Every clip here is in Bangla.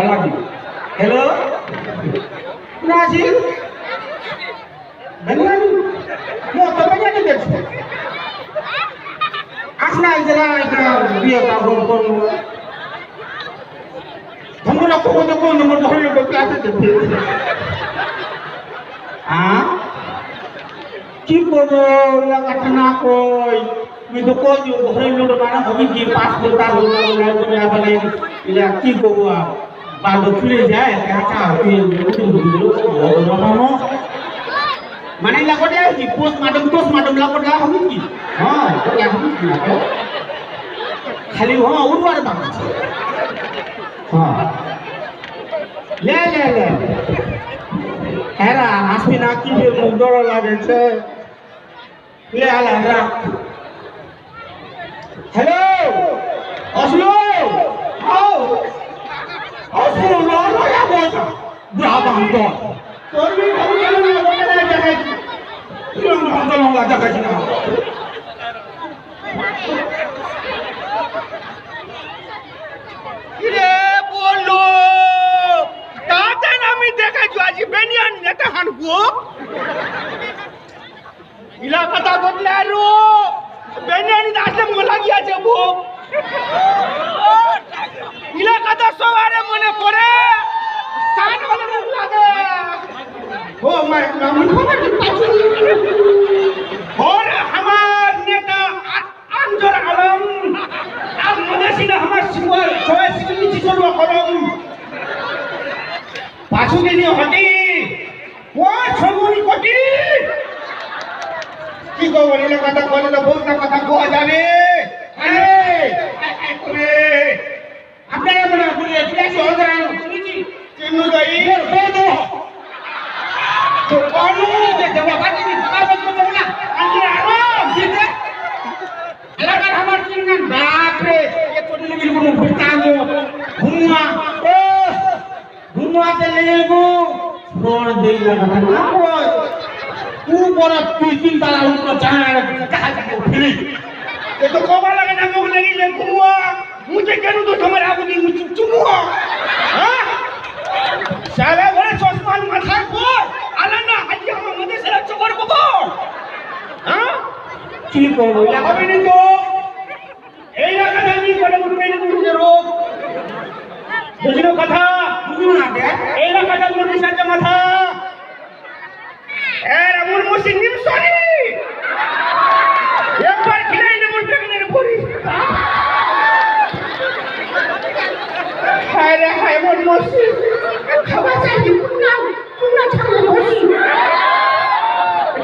lagi. Hello? Nazir? Baniyani? Mau ke Baniyani দেখছো? আসনা ইজরা একটা বিয়ে কাগজ করব। তোমরা কোন নম্বর ধরে ক্লাসে দেখতে। কি করবো লাগাতে না কই আমি তো কই ঘরে লোক মানে হবে কি পাস করতে হবে না কি করবো বালু চলে যায় কাঁচা মানে লাগতে কি পোস্টমার্টম লাগতে হবে কি হ্যাঁ খালি হ্যাঁ উড়বার বাকি হ্যাঁ লে লে লে হেরা আসবি না কি মুখ ডর লাগেছে লে আলা রাখ হ্যালো আসলো আও আসলো না না বলটা ব্রাবান তো তোর বি ভালো না বলে না দেখাই তুই ভালো না দেখাই না রে বলো তাতেন আমি দেখাইছো আজ বেনিয়ান নেতা হানবো ইলা কথা বদলে আরো বেনিয়ানি আসলে মোলা গিয়াছে বো ইলা কথা সবারে মনে পড়ে সান হলে লাগে ও মাই নাম और हमार नेता अंजर आलम अब मदेसिना हमार सिंगल चॉइस की चीजों को कलम पाछू के लिए हटी वो छमुनी कोटी की को बोले कथा बोले तो बहुत ना कथा को जाने अरे अरे अपने अपने बोले प्लेस हो रहा है जी चिन्नु गई दो तो कौन है जवाब आती नहीं बात को बोलना अंजर आलम ठीक है अलग हमार चिन्ह बाप रे ये कोटी लगी को बितांगो घुमा के लेगो छोड़ दे लगा ना कोई तू बड़ा तीन ताला ऊपर जाना कहा जाके फिरी ये तो कोबा लगे ना मुझे लगी ले घुमा मुझे कहूं तो तुम्हारे आगे नहीं मुझे चुमुआ हां साला बड़े चश्मा माथा को आलाना आज हम मध्य से चोर को हां की को लगा भी नहीं तो এই লাগা দামি করে উঠবে না তুমি রোগ বুঝলো কথা বুঝলো না এই লাগা দামি মনে সাজা মাথা এর আমুল মুসলিম সরি একবার খিলাই নেব বেগনের পরি হায় রে হায় মন মুসলিম খাওয়া চাই কুনা ছাড়া বসি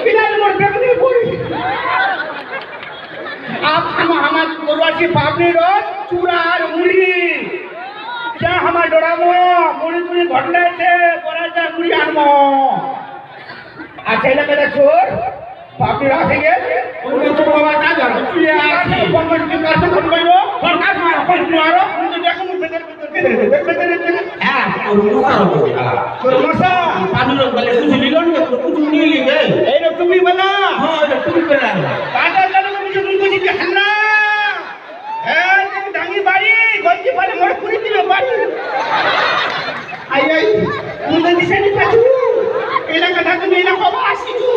খিলাই নেব বেগনের পরি आप हमार गोरवासी पापनी रोज चूड़ा और मुड़ी क्या हमार डोरामो मुड़ी मुड़ी घटना छे परा जा मुड़ी आनमो अच्छा लगे छोर पापनी राखे गे उनको तो बाबा जा जा चुलिया पंगन के कासे कोन गयो सरकार मारो कोन मारो मुझे देखो मुझे बेदर हां और मुसारो तो मसा पानी लोग गले कुछ लीलो नहीं कुछ नहीं लिए ए रे तुम भी बना हां तुम भी बना काटा चलो मुझे तुमको जी हल्ला ए तुम डांगी बाड़ी गंजी वाले मोड़ पूरी दिले बाड़ी आई आई मुझे दिसे नहीं पाछू एला कथा तो मेला को आसीजू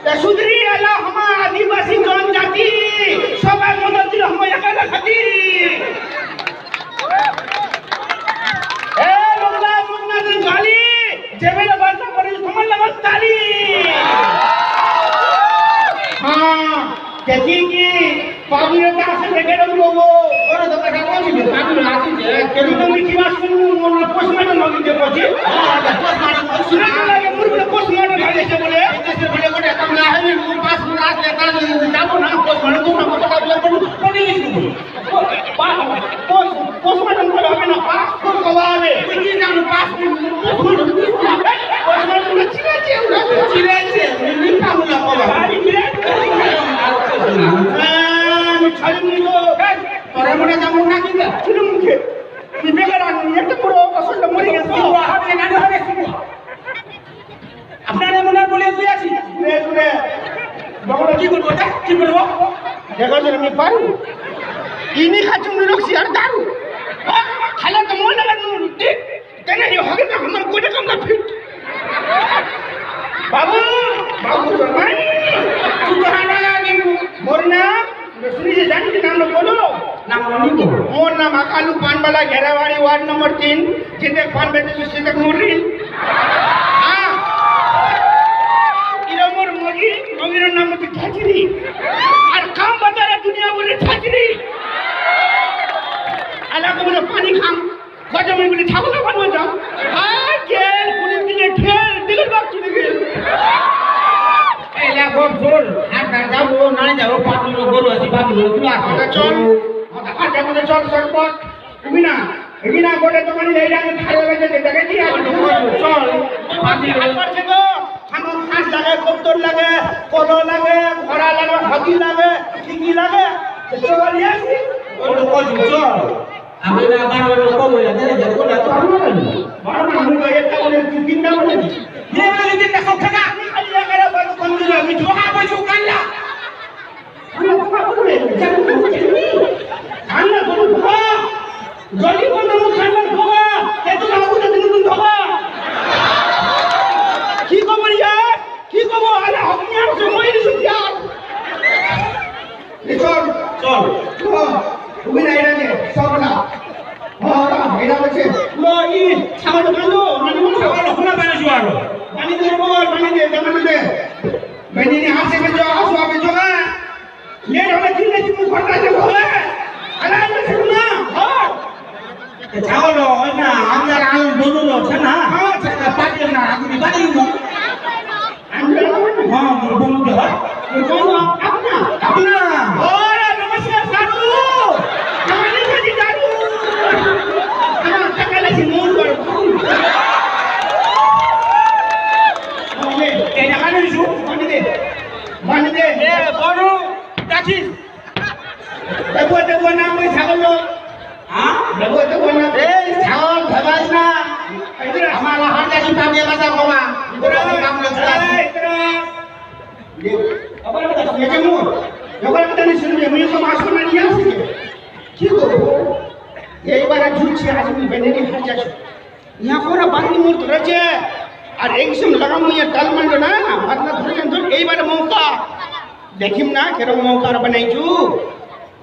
ता सुधरी आला हम आदिवासी जनजाति सब मदद दिल हम एकाला खाती ए लोगला मुन्ना दिन गाली जेबेला बाता करी तुमन लगन ताली हां देखी की पाबुरे का से लेकेडम लोगो और तो कथा कोची भी पाबुरे आसी जे केनु तो मी किवा सुनु मोन पोस्टमार्टम लगी जे पछी हां पोस्टमार्टम सुना लागे मुरबुले पोस्टमार्टम भाई से बोले जैसे बोले कोटे कम ना है मुर पास में रात लेता जाबो ना पोस्टमार्टम तुम ना पता बोले कोनी पोस्टमार्टम को हमें ना पास को कवावे की ना पोस्टमार्टम में चिरे छे मी का मुला कवा छाली मुलो तोरे मने जामु ना किला चुनु मुखे निबेगरा एत पुरो कसल मरि गेल सिवा हाते ना हरे सिवा আপনারা মনে বলে তুই আছি রে তুই বগলা কি করব এটা কি করব দেখো যে আমি পারু ইনি খাচুম রক্সি আর দারু খালে তো মনে লাগে মোর নাম আকালু পানবালা ঘেরাবাড়ি ওয়ার্ড নম্বর 3 যেতে পান বেঁচে সেতে মুরলি মগির নাম হচ্ছে ঠাচিরি আর কাম বাজারে দুনিয়া বলে ঠাচিরি এলাকা বলে পানি খাম গজমি বলে ছাগল বানবো যাও আর গেল পুলিশ দিলে ঠেল দিলের বাপ চলে গেল এলা গপ জোর আর যাবো না যাবো পাটুলো গরু আছে পাটুলো তুই আসো চল আর যাবো চল সরপট তুমি না এগিনা গোটে দোকানে এই আমি খাইয়ে লাগে দেখে কি চল পাটি করছে গো আমার হাঁস লাগে কপ্তর লাগে কলো লাগে ঘোড়া লাগে হাতি লাগে কি লাগে চল আসি ওটা কই চল আমি না বারবার কম হয়ে যায় দেখো না তো বারবার মুখ একটা বলে তিনটা বলে যে বলে তিনটা সব টাকা খালি এগারে বাজু কোন দিন আমি জমা পয়সা কাল্লা আমি তোমার বলে কান্না করু ধোয়া জলি বন্ধ কান্না ধোয়া এত লাগুতে দিন ধোয়া কি খবর ইয়ার কি খবর আরে আপনি আর সময় দিছো ইয়ার চল চল তুমি না এটা সব না এটা হচ্ছে লো ই ছাগল কালো মানে মন সকাল খোলা বানা শুয়ারো পানি দে বল পানি দে জামানে দে বেনি হাসে কে যাও আসো আবে জোগা লেট হবে দিন না তুমি ঘরটা যে হবে আলা না শুনা হ্যাঁ ছাগল ওই না আমার আল বদল আছে না হ্যাঁ পাটি না আমি বাড়ি মু আমরা হ্যাঁ বদল দে কোন আপনা আপনা ওরে নমস্কার সাধু আমাদের কাছে জাদু আমার টাকা লাগি মন করে ওলে এটা মানে শুন মানে দে এ বড় কাছিস দেবো না ওই ছাগল হ্যাঁ দেবো না এই ছাগল ভাবাস না আমার হাত কাছে পাবে বাজা বাবা কাম লাগছে আবার কথা একে মোর এবার কথা নি শুনবি আমি তো মাস না নিয়ে আসছি কি করব এইবার ঝুলছি আজ আমি বেনেনি হাত যাচ্ছি यहाँ पर बाकी मोर ধরেছে আর একদম লাগাম নিয়ে টাল মারলো না বাতনা ধরেছেন তো এইবার মৌকা দেখিম না কেরকম মৌকা বানাইছু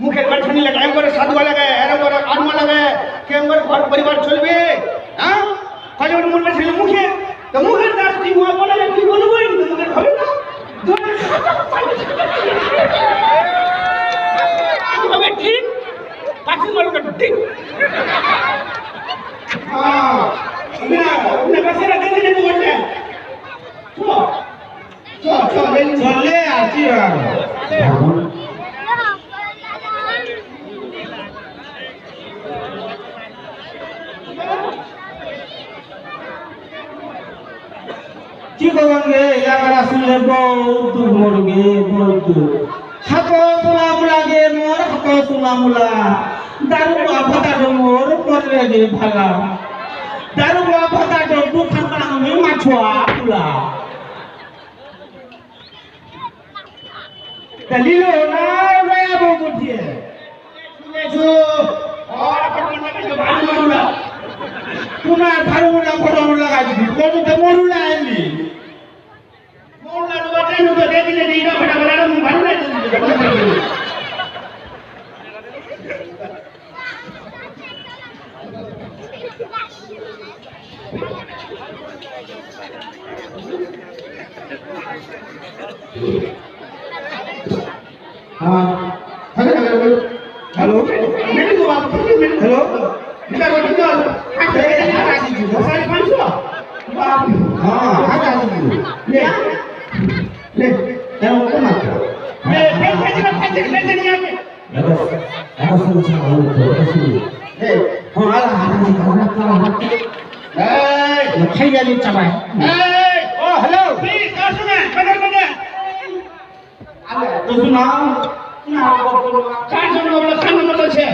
মুখের বাছানি লাগে এম করে সাধুয়া লাগে এরম করে আত্মা লাগে কেম করে ঘর পরিবার চলবে হ্যাঁ কজন মরবে ছেলে মুখে তো মুখের দাঁত তুই মুয়া বলে তুই বলবই তো মুখের হবে না তবে ঠিক পাখি মারবে ঠিক হ্যাঁ না কাছেরা দেখে যেতে বলছে চলে আসি কি করবেন গে এলাকার শুনলে বহুত মরগে বহুত হাত তোলাম লাগে মোর হাত তোলাম দারু ভাতা মোর পরে গে ভালা দারু ভাতা দুখান আমি মাছুয়া পুলা দলিলো না রয়াবো বুঝিয়ে শুনেছো আর আপনার নামে ভালো মারুলা তোমার ভালো মুলা বড় মুলা গাছি কোন তো মরুলা এলি মোরলা বাটাই নো দে দিলে নেই না ফটা বলা মু ভালো না हाँ हेलो मेरे को आप हेलो मेरा को तो सारे 500 हाँ आजा ले ले तेरा को मत मैं पैसे नहीं आके ऐसा सोच रहा हूँ तो ऐसे हाँ आला हाथ से ए खाई जा ली चबाई ओ हेलो प्लीज कहां सुने बदल तो सुनाओ কার জন্য বলো কার নাম বলছে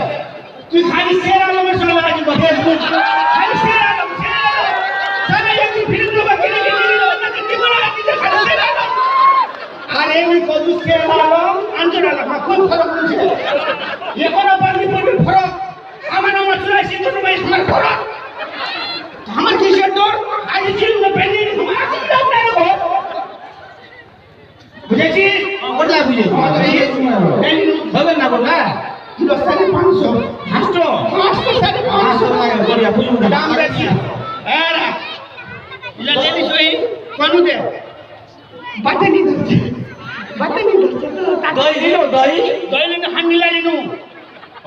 তুই খালি শের আলমের সঙ্গে লাগি ফেসবুক খালি শের আলম সারা একটু ভিডিও বাকি রেখে দিলি না কি করে লাগি খালি শের আলম আরে ওই কদু শের আলম আঞ্জনা আলম খুব ফরক বুঝে এখন বাকি পড়বে ফরক আমার নাম চলে সিদ্ধ ভাই আমার ফরক আমার কি শের তোর আজ চিল না পেনি আমার আসল নাম না রে বুঝেছিস কোথায় বুঝে হবে না বলা কিলো 550 হাসতো 550 বড়িয়া বুঝুন দাম বেশি এরা ইলা দেবি সই কোন দে বাটানি ধরছে তো দই দিলো দই দইলে হান্ডি লাইনু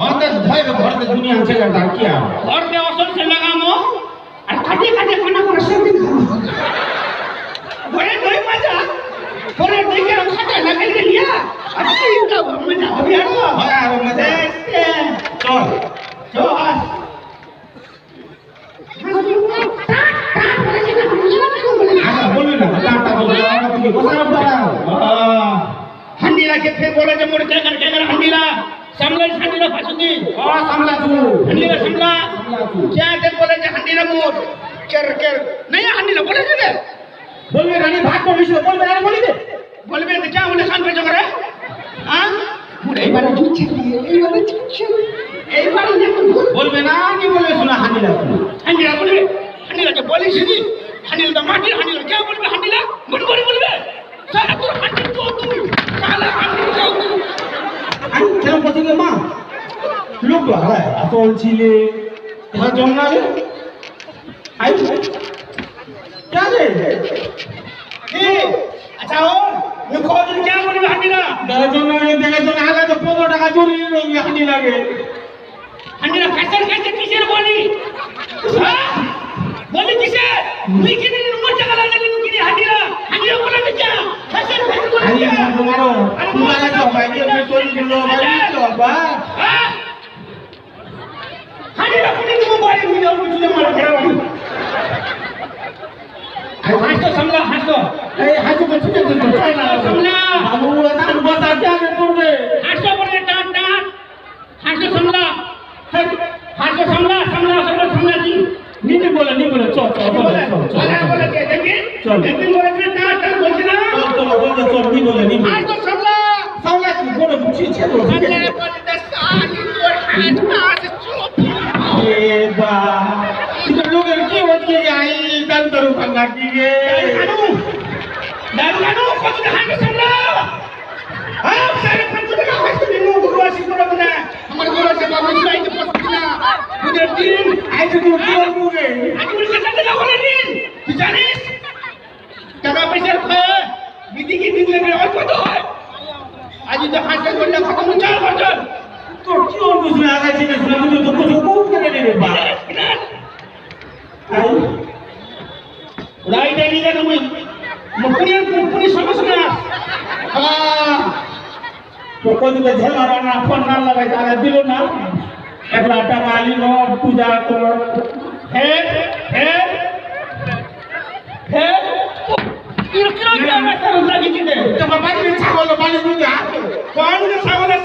অন্তত ধইবে ঘরতে দুনিয়া আছে আর কি আর ঘরতে অসল সে লাগামো আর কাটে কোনা করে সেদিন ঘরে দই মজা ঘরে দই কে খাটা লাগাই লিয়া আর কি তো মজা হবে আর মজা চল চল বলবি না টাটা বলবি আমরা তুমি বসার পারা হান্ডিলা কে ফের বলে যে মোর জায়গা হান্ডিলা সামলা ফাসুদি সামলা তু হান্ডিলা সামলা তু क्या ते बोले जे हंडीला मोर कर नहीं हंडीला बोले जे বলবি রানী ভাত কমিছ বলবি রানী বলি দে बोलबे तो क्या बोले खान पे जगरे हां मुरे एबारे जुच्छे एबारे ने বলবে না কি বলবে শোনা হানিলা हंडीला बोलबे हंडीला के बोली सीधी हंडीला तो माटी हंडीला क्या बोलबे हंडीला मन बोलबे सारा तो हंडी तो तू साला हंडी जाओ तू আমি কেন বলতে মা লোক বাড়ায় আসল ছিলে এটা জন্মাবে আই কাজে ए अच्छा हो ये खोज क्या बोलबे हंडीला জন্মাবে দেখে তো আগে তো 15 টাকা চুরি রঙি হানি লাগে हंडीला कैसे किसे बोली हां बोली किसे मुई किने नंबर जगह लाने नु किने हंडीला बोले क्या कैसे আই তোমারও তোমারা তো ভাই আমি চুরি দিলো ভাই তো বা हां हंडीला कोनी मोबाइल में जाओ तुझे मार घरे वाली हां समला हां এই হাজু তো ছুটে দিল समला বাবু না বাতা জানে করবে हां बोले टाट हां समला समला जी नीचे बोले चल बोले के देखिए चल। देखिए बोले के टाट बोलते ना चल नी बोले हां तो समला সামলা কি বড় বুঝি ছে তো समला बोले तो साली तो हाथ चुप এ বা এটা লোকের কি হচ্ছে যাই দান করু ভাঙা কি রে दारू कत हां समला हां सारे 500 টাকা হাসতে দিন গুরুয়াসি করে না আমার গুরুয়াসি বাবু চাইতে পড়ছি না ওদের দিন আই তো কি করবে আজ উনি কত টাকা বলে দিন তুই জানিস টাকা পয়সা খায় বিধি কি দিন লাগে আর কত হয় আজ তো হাসতে করলে খতম 4 বছর তোর কি ওর বুঝনা আগে থেকে শুনে তো কিছু কম করে দেবে বা আই রাই দেনি না তুমি মুকুনি সমস্যা হ্যাঁ তো কোন দিকে ঝেলা না ফোন না লাগাই তাহলে দিল না একলা টাকা আলিল পূজা কর হে কিরো আমার সারা লাগি দে তোমার বাড়িতে ছাগল বাড়ি দিতে আসো কোন যে ছাগলের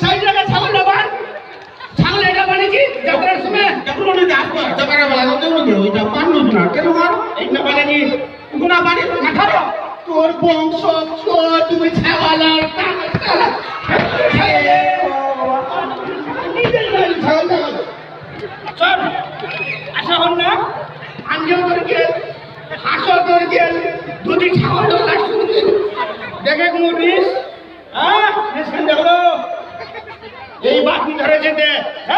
সাইড লাগা ছাগল লাগান ছাগল এটা বানিয়েছি যাত্রার সময় যখন দিতে আসো তবে বলা তো দেবো ওইটা পান্নু না কেন আর এই না বানিয়েছি গুনা বাড়ি মাথারো তোর বংশ তুমি ছাগলের চল আশা হন না আঞ্জো করে গেল হাসো করে গেল দুটি ছাগল দেখে মুরিস হ্যাঁ নিশ্চিন্ত দেখলো এই বাকি ধরে যেতে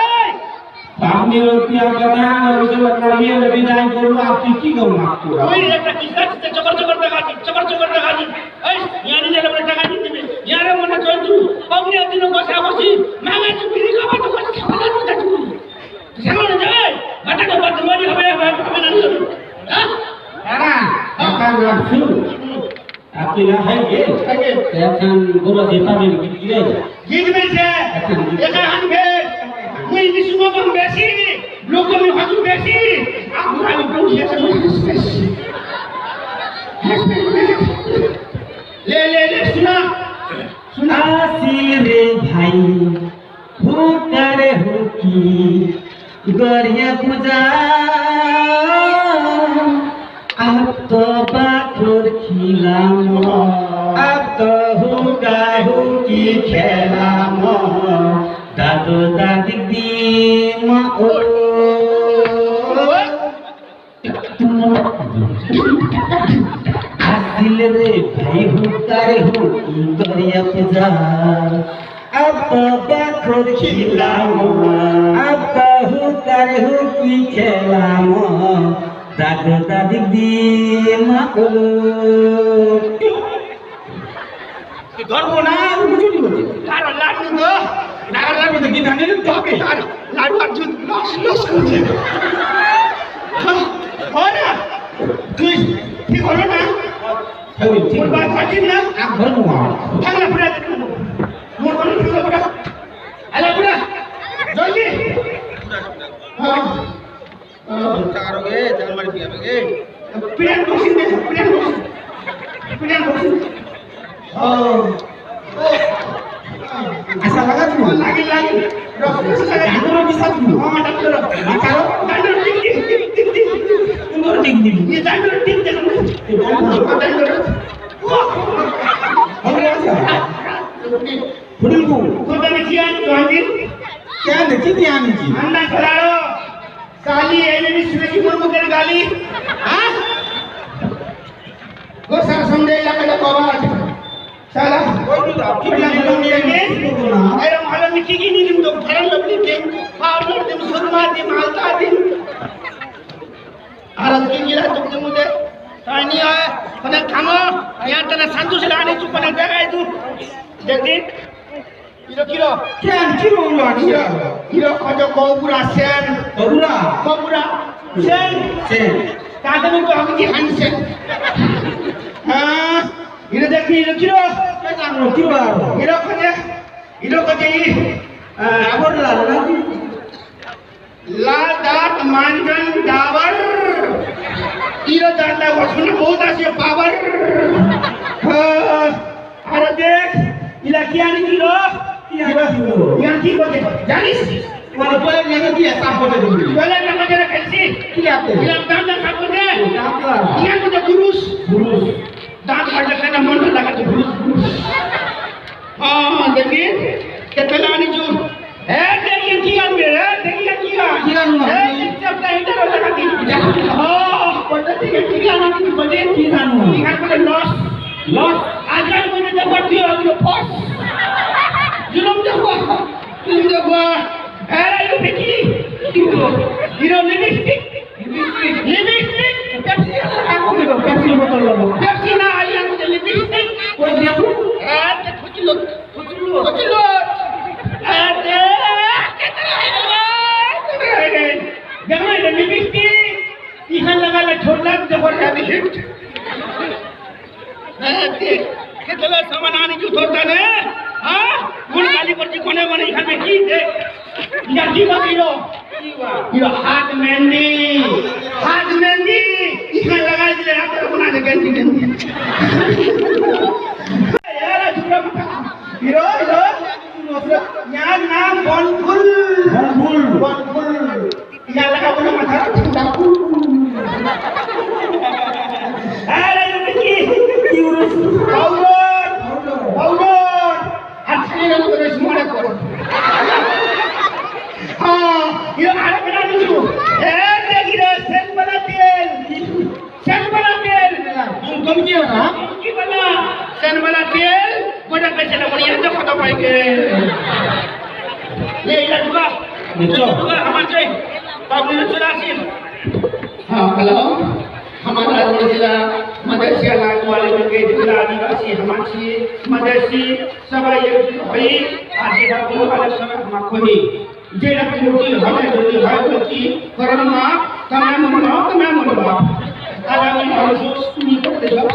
এই আপনি রুপিয়া কথা ওই কামিয়ে বিদায় করব আপনি কি করব আপনি তুই একটা কিস্তা চকর দেখাচ্ছি এই ইয়ারে যে আমরা টাকা দিতে ইয়ারে মনে চল তুই অগ্নি দিন বসা বসি মামা তুই বিড়ি খাবা তো কথা খাওয়া না তুই সামনে যাই বাটাটা বদমানি হবে না হ্যাঁ এরা এখন রাখছু আপনি না হাইগে এখন বড় যেটা দিন গিয়ে গীত বেশে একা হানবে মুই বিষ্ণু কম বেশি লোক আমি হাজু বেশি আমি তো গিয়েছে ले सुना आसिरे भाई हुकारे हुकी गरिया पूजा अब तो बाखुर खिलाम अब तो हुका हुकी खेलाम दादो दादी दिम ओ दिल रे भाई हुकारे हुकी गरिया पूजा अब तो खोखिलाम अब्बाहु तारहु की खेलाम दादू दादी दी माकुलू ধরবো না বুঝুনি বলছি তার লাড্ডু তো লাড্ডু তো কি জানেন তবে তার লাড্ডু আর জুত লস লস করছে ওরা তুই ঠিক হলো না ঠিক বাত পাচ্ছিস না আপ ধরবো থাকলে পুরা মোর কোন ঠিক হবে আলা পুরা জলদি হ্যাঁ টাকারোগে জানমারি দিয়াবে প্লেন বসিন দে প্লেন বসিন ऐसा लगा तुम लागी डॉक्टर से लगा डॉक्टर के साथ हां डॉक्टर करो डॉक्टर टिक तुम टिक दी ये डॉक्टर टिक दे डॉक्टर हो गया क्या फुडिल को तो तने किया दिन क्या देखी क्या आनी जी अन्ना खलाड़ो साली एनिमी सुनेगी मुर्मु कर गाली हां गो सर संडे लगा तो बाबा साला कितना लोग लेंगे अरे मालूम नहीं की नहीं लिम लोग फरन लोग लेंगे पावडर दे सुरमा दे मालता दे आरत की गिरा तुमने मुझे तानी है पने खामो यहाँ तना संतोष लाने चुप पने जगह है तू देखी किलो क्या किलो लानी किलो खजो कोबुरा सेन कोबुरा सेन ताते में तो हम की हंसेन हाँ इधर देखिए इधर किलो किलो कजे आवर लाल दांत मांजन डाबर इधर दांता वसुन बहुत आसे पावर अरे देख इधर क्या नहीं किलो यहाँ की बोले जानिस वाला पहले लगा दिया साफ होते दूरी पहले लगा जरा कैसी क्या आते इधर दांत साफ होते यहाँ को तो गुरुस दांत काट लगता है मन लगा तो गुरुस हाँ देखिए कितना लानी जो है देखिए किया मेरे देखिए किया जब नहीं इधर लगा दी हाँ पता नहीं किया ना कि बजे किया को लॉस आज रात में जब बढ़ती हो तो फॉस जुलम देखो अरे ये देखिए हीरो लिपस्टिक पेप्सी बोतल लो पेप्सी ना आलिया मुझे लिपस्टिक कोई देखो अरे कुछ लो अरे कितना है लिपस्टिक इधर लगा ले छोड़ना जबर जाती हिट कितना सामान आने जो छोड़ता ने हाँ गुण गाली पर जी कोने इधर में की दे या की बात हीरो हाथ मेहंदी इधर लगा दिले हाथ बना दे गंदी यार छुरा हीरो यहाँ नाम बनफुल यहाँ लगा बोला माथा अरे ये पाउडर अच्छे लोग तो स्मार्ट करो हाँ ये आरे बना दीजिए देखिए सेंट बना तेल हम कम किया ना की बना सेंट बना तेल बड़ा पैसे ना बढ़िया तो खत्म पाएंगे ये इधर दुआ हमारे चाहिए बाबू ने चुरा सी हाँ हेलो हमारा जिला मदरसा लागू वाले के जिला आदिवासी हमारी मदरसी सब ये भाई आदिवासी वाले सब हमको ही जे रखी हमें जो भाई बच्ची करना तमाम मनो आगामी महसूस नहीं करते जब